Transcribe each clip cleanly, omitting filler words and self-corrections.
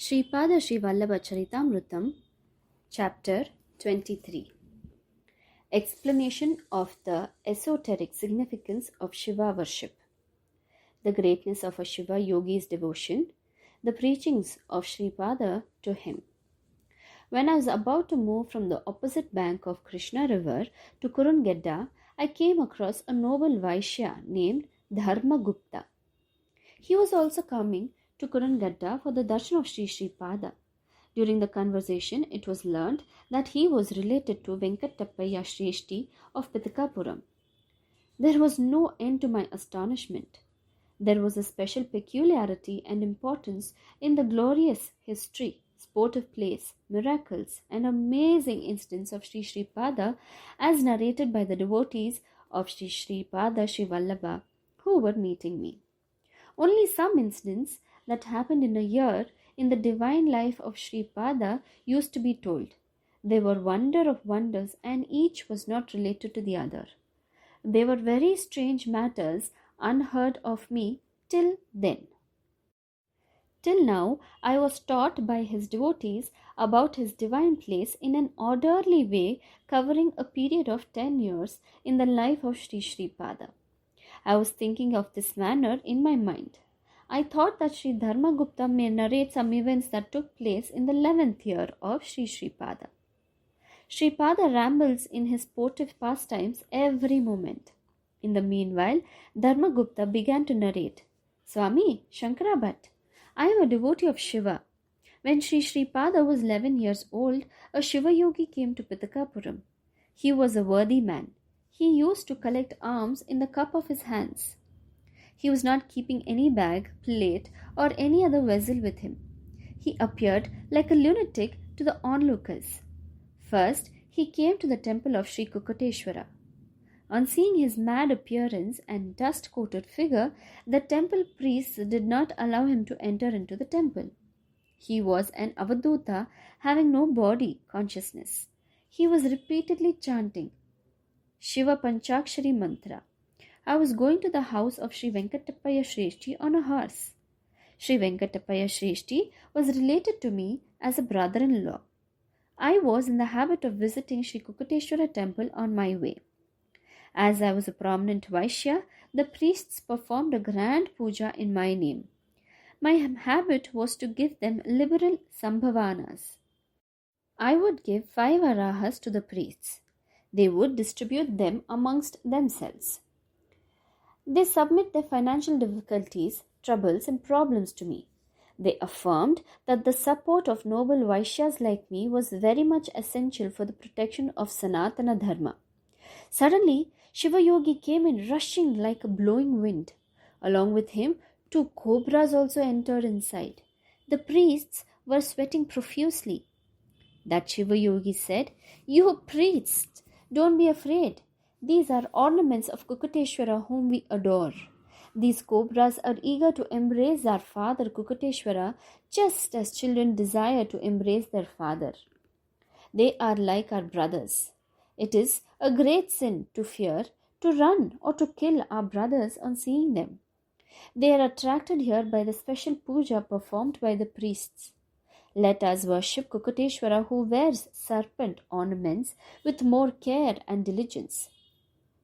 Sripada Sri Vallabha Charitamrutam, Chapter 23. Explanation of the esoteric significance of Shiva worship, the greatness of a Shiva yogi's devotion, the preachings of Sripada to him. When I was about to move from the opposite bank of Krishna river to Kurungedda, I came across a noble Vaishya named Dharmagupta. He was also coming to Kurungedda for the darshan of Sri Sripada. During the conversation, it was learned that he was related to Venkatappaya Shreshti of Pitakapuram. There was no end to my astonishment. There was a special peculiarity and importance in the glorious history, sportive plays, miracles, and amazing incidents of Sri Sripada as narrated by the devotees of Sri Sripada Sri Vallabha who were meeting me. Only some incidents that happened in a year in the divine life of Sri Pada used to be told. They were wonder of wonders, and each was not related to the other. They were very strange matters unheard of me till then. Till now, I was taught by his devotees about his divine place in an orderly way covering a period of 10 years in the life of Sri Sripada. I was thinking of this manner in my mind. I thought that Sri Dharmagupta may narrate some events that took place in the 11th year of Sri Sripada. Sripada rambles in his sportive pastimes every moment. In the meanwhile, Dharmagupta began to narrate. Swami, Shankara Bhatt, I am a devotee of Shiva. When Sri Sripada was 11 years old, a Shiva yogi came to Pitakapuram. He was a worthy man. He used to collect alms in the cup of his hands. He was not keeping any bag, plate, or any other vessel with him. He appeared like a lunatic to the onlookers. First, he came to the temple of Sri Kukateshwara. On seeing his mad appearance and dust-coated figure, the temple priests did not allow him to enter into the temple. He was an avaduta having no body consciousness. He was repeatedly chanting Shiva Panchakshari mantra. I was going to the house of Sri Venkatappaya Shreshti on a horse. Sri Venkatappaya Shreshti was related to me as a brother-in-law. I was in the habit of visiting Sri Kukateshwara temple on my way. As I was a prominent Vaishya, the priests performed a grand puja in my name. My habit was to give them liberal sambhavanas. I would give 5 arahas to the priests. They would distribute them amongst themselves. They submit their financial difficulties, troubles, and problems to me. They affirmed that the support of noble Vaishyas like me was very much essential for the protection of Sanatana Dharma. Suddenly, Shiva Yogi came in rushing like a blowing wind. Along with him, 2 cobras also entered inside. The priests were sweating profusely. That Shiva Yogi said, "You priests, don't be afraid. These are ornaments of Kukateshwara whom we adore. These cobras are eager to embrace our father Kukateshwara just as children desire to embrace their father. They are like our brothers. It is a great sin to fear, to run or to kill our brothers on seeing them. They are attracted here by the special puja performed by the priests. Let us worship Kukateshwara who wears serpent ornaments with more care and diligence.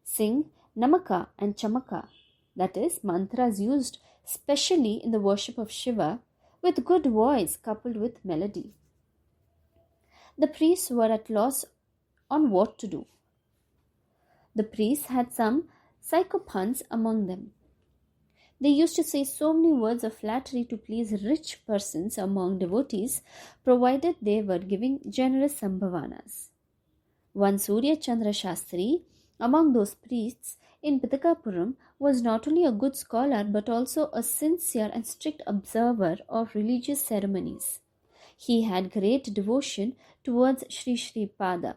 Sing Namaka and Chamaka, that is, mantras used specially in the worship of Shiva, with good voice coupled with melody." The priests were at loss on what to do. The priests had some psychophants among them. They used to say so many words of flattery to please rich persons among devotees, provided they were giving generous sambhavanas. One Surya Chandra Shastri, among those priests in Pitakapuram, was not only a good scholar but also a sincere and strict observer of religious ceremonies. He had great devotion towards Sri Sripada.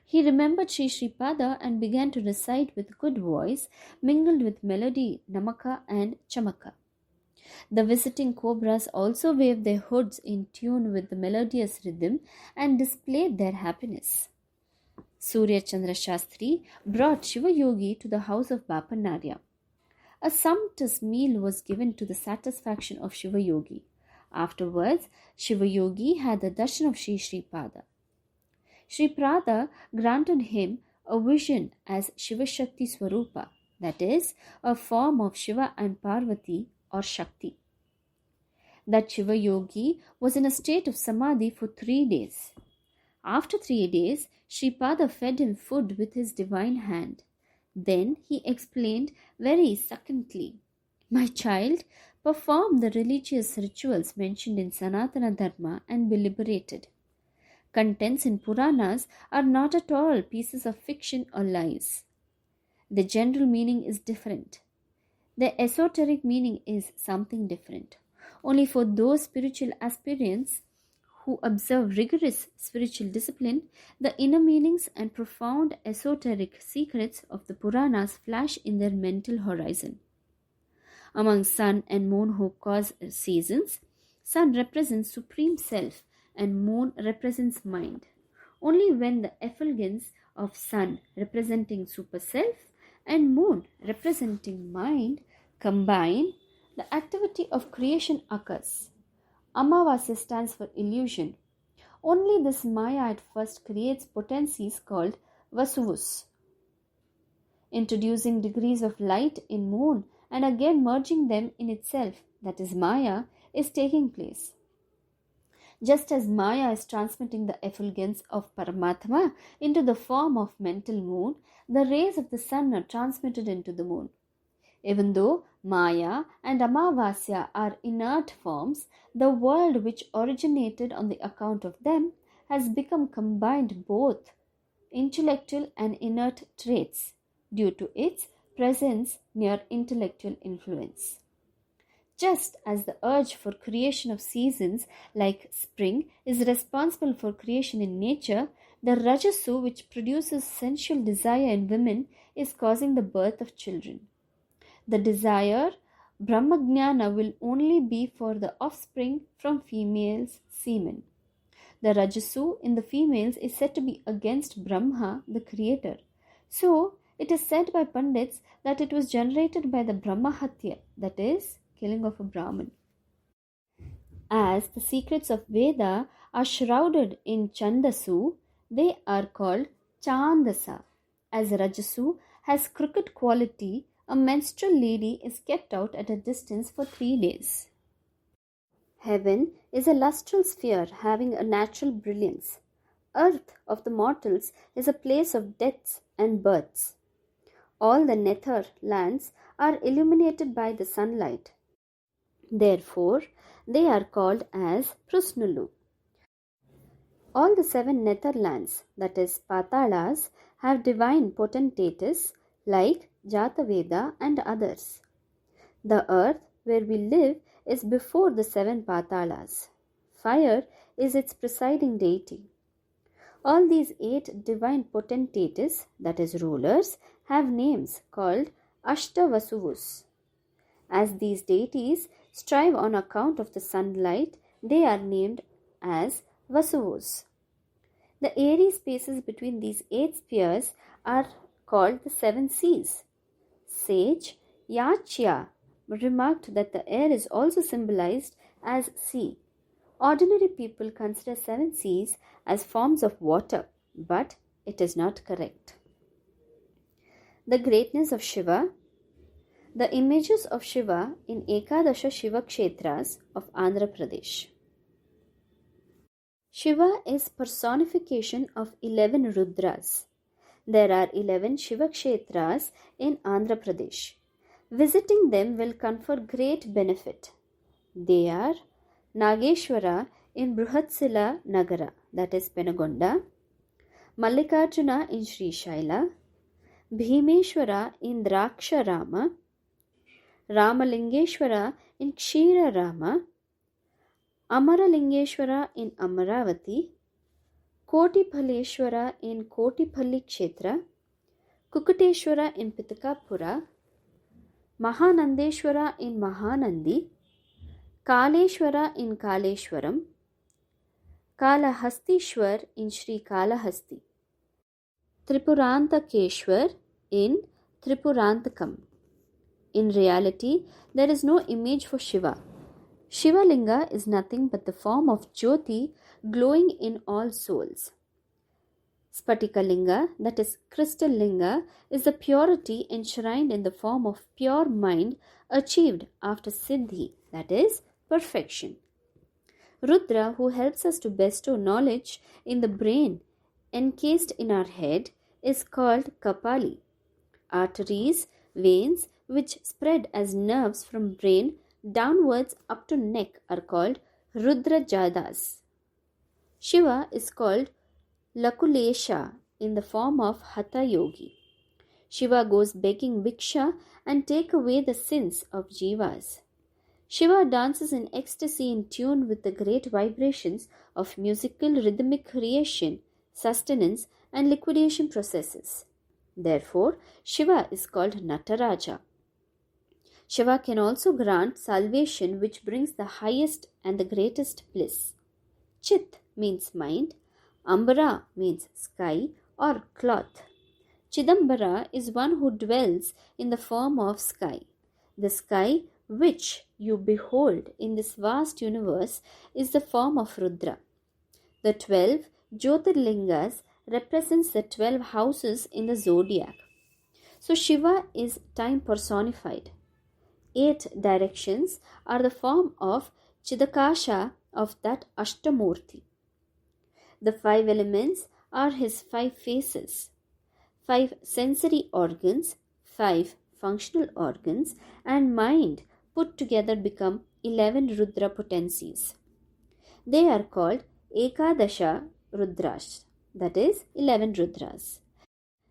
He remembered Sri Sripada and began to recite with good voice, mingled with melody, Namaka and Chamaka. The visiting cobras also waved their hoods in tune with the melodious rhythm and displayed their happiness. Surya Chandra Shastri brought Shiva Yogi to the house of Bapanarya. A sumptuous meal was given to the satisfaction of Shiva Yogi. Afterwards, Shiva Yogi had the darshan of Sri Sripada. Sripada granted him a vision as Shiva Shakti Swarupa, that is, a form of Shiva and Parvati or Shakti. That Shiva Yogi was in a state of samadhi for 3 days. After 3 days, Sripada fed him food with his divine hand. Then he explained very succinctly, "My child, perform the religious rituals mentioned in Sanatana Dharma and be liberated. Contents in Puranas are not at all pieces of fiction or lies. The general meaning is different. The esoteric meaning is something different. Only for those spiritual aspirants who observe rigorous spiritual discipline, the inner meanings and profound esoteric secrets of the Puranas flash in their mental horizon. Among sun and moon who cause seasons, sun represents supreme self and moon represents mind. Only when the effulgence of sun representing super self and moon representing mind combine, the activity of creation occurs. Amavasya stands for illusion. Only this Maya at first creates potencies called Vasuvus, introducing degrees of light in moon and again merging them in itself, that is Maya, is taking place. Just as Maya is transmitting the effulgence of Paramatma into the form of mental moon, the rays of the sun are transmitted into the moon. Even though Maya and Amavasya are inert forms, the world which originated on the account of them has become combined both intellectual and inert traits due to its presence near intellectual influence. Just as the urge for creation of seasons like spring is responsible for creation in nature, the Rajasu which produces sensual desire in women is causing the birth of children. The desire, Brahmagnana, will only be for the offspring from females' semen. The Rajasu in the females is said to be against Brahma, the creator. So, it is said by Pandits that it was generated by the Brahmahatya, that is, killing of a Brahmin. As the secrets of Veda are shrouded in Chandasu, they are called Chandasa. As Rajasu has crooked quality, a menstrual lady is kept out at a distance for 3 days. Heaven is a lustral sphere having a natural brilliance. Earth of the mortals is a place of deaths and births. All the nether lands are illuminated by the sunlight. Therefore, they are called as Prusnulu. All the 7 nether lands, that is Patalas, have divine potentates like Jataveda and others. The earth where we live is before the 7 Patalas. Fire is its presiding deity. All these 8 divine potentates, that is rulers, have names called Ashtavasuvus. As these deities strive on account of the sunlight, they are named as Vasuvus. The airy spaces between these 8 spheres are called the 7 seas. Sage Yachya remarked that the air is also symbolized as sea. Ordinary people consider 7 seas as forms of water, but it is not correct. The greatness of Shiva. The images of Shiva in Ekadasha Shiva Kshetras of Andhra Pradesh. Shiva is personification of 11 Rudras. There are 11 Shiva Kshetras in Andhra Pradesh. Visiting them will confer great benefit. They are Nageshwara in Bruhatsila Nagara, that is Penagonda, Mallikarjuna in Sri Shaila, Bhimeshwara in Draksharama, Ramalingeshwara in Kshira Rama, Amaralingeshwara in Amaravati, Kotiphaleshwara in Kotiphalli Kshetra, Kukuteshwara in Pitakapura, Mahanandeshwara in Mahanandi, Kaleshwara in Kaleshwaram, Kalahastishwar in Sri Kalahasti, Tripurantakeshwar in Tripurantakam. In reality, there is no image for Shiva. Shiva Linga is nothing but the form of Jyoti glowing in all souls. Spatika Linga, that is crystal Linga, is the purity enshrined in the form of pure mind achieved after Siddhi, that is perfection. Rudra, who helps us to bestow knowledge in the brain encased in our head, is called Kapali. Arteries, veins, which spread as nerves from brain downwards up to neck are called Rudra Jadas. Shiva is called Lakulesha in the form of Hatha Yogi. Shiva goes begging Viksha and take away the sins of Jivas. Shiva dances in ecstasy in tune with the great vibrations of musical rhythmic creation, sustenance and liquidation processes. Therefore, Shiva is called Nataraja. Shiva can also grant salvation which brings the highest and the greatest bliss. Chit means mind, Ambara means sky or cloth. Chidambara is one who dwells in the form of sky. The sky which you behold in this vast universe is the form of Rudra. The 12 Jyotirlingas represents the 12 houses in the zodiac. So Shiva is time personified. 8 directions are the form of Chidakasha of that Ashtamurti. The 5 elements are his 5 faces. 5 sensory organs, 5 functional organs, and mind put together become 11 Rudra potencies. They are called Ekadasha Rudras, that is 11 Rudras.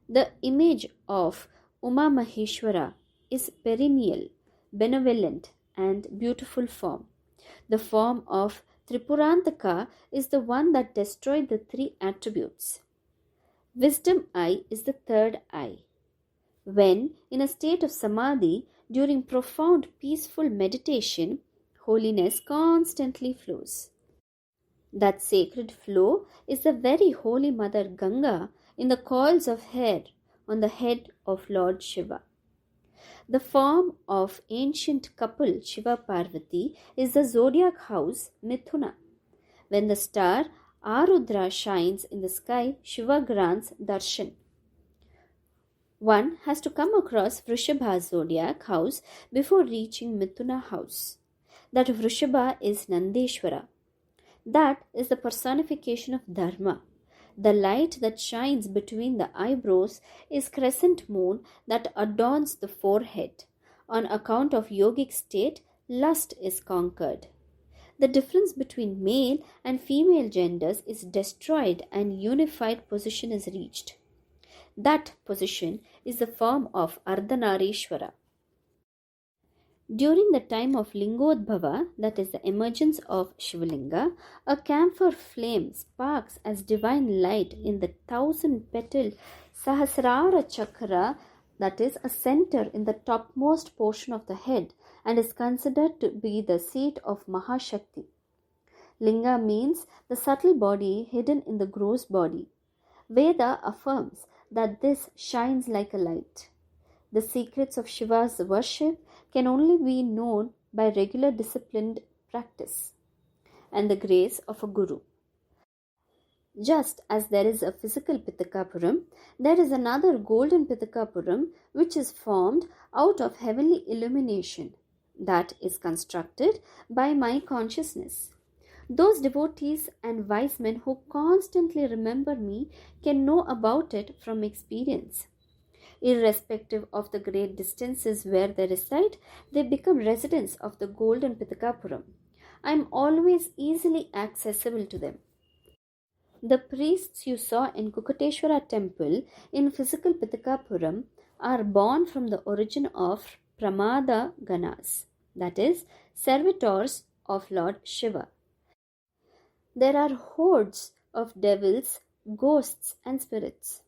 The image of Uma Maheshwara is perennial, benevolent, and beautiful form. The form of Tripurantaka is the one that destroyed the 3 attributes. Wisdom eye is the 3rd eye. When in a state of samadhi, during profound peaceful meditation, holiness constantly flows. That sacred flow is the very holy Mother Ganga in the coils of hair on the head of Lord Shiva. The form of ancient couple Shiva Parvati is the zodiac house Mithuna. When the star Arudra shines in the sky, Shiva grants darshan. One has to come across Vrishabha's zodiac house before reaching Mithuna house. That Vrishabha is Nandeshwara. That is the personification of Dharma. The light that shines between the eyebrows is crescent moon that adorns the forehead. On account of yogic state, lust is conquered. The difference between male and female genders is destroyed and unified position is reached. That position is the form of Ardhanarishwara. During the time of Lingodbhava, that is the emergence of Shivalinga, a camphor flame sparks as divine light in the 1,000-petal Sahasrara Chakra, that is a center in the topmost portion of the head and is considered to be the seat of Mahashakti. Linga means the subtle body hidden in the gross body. Veda affirms that this shines like a light. The secrets of Shiva's worship can only be known by regular disciplined practice and the grace of a guru. Just as there is a physical Pitakapuram, there is another golden Pitakapuram which is formed out of heavenly illumination that is constructed by my consciousness. Those devotees and wise men who constantly remember me can know about it from experience. Irrespective of the great distances where they reside, they become residents of the golden Pitakapuram. I am always easily accessible to them. The priests you saw in Kukateshwara temple in physical Pitakapuram are born from the origin of Pramada Ganas, that is, servitors of Lord Shiva. There are hordes of devils, ghosts, and spirits.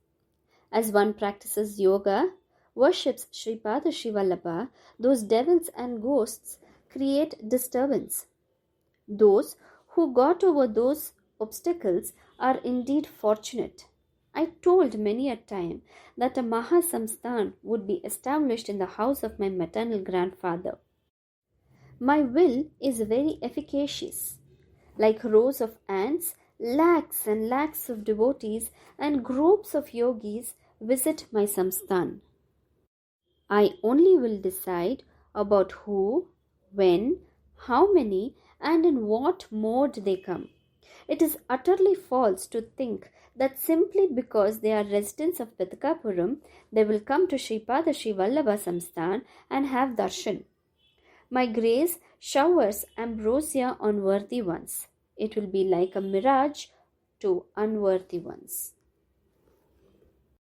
As one practices yoga, worships Sripada Shivallabha, those devils and ghosts create disturbance. Those who got over those obstacles are indeed fortunate. I told many a time that a Mahasamsthan would be established in the house of my maternal grandfather. My will is very efficacious. Like rows of ants, lakhs and lakhs of devotees and groups of yogis visit my samsthan. I only will decide about who, when, how many, and in what mode they come. It is utterly false to think that simply because they are residents of Petakapuram, they will come to Sripada Sri Vallabha Samsthan and have darshan. My grace showers ambrosia on worthy ones. It will be like a mirage to unworthy ones.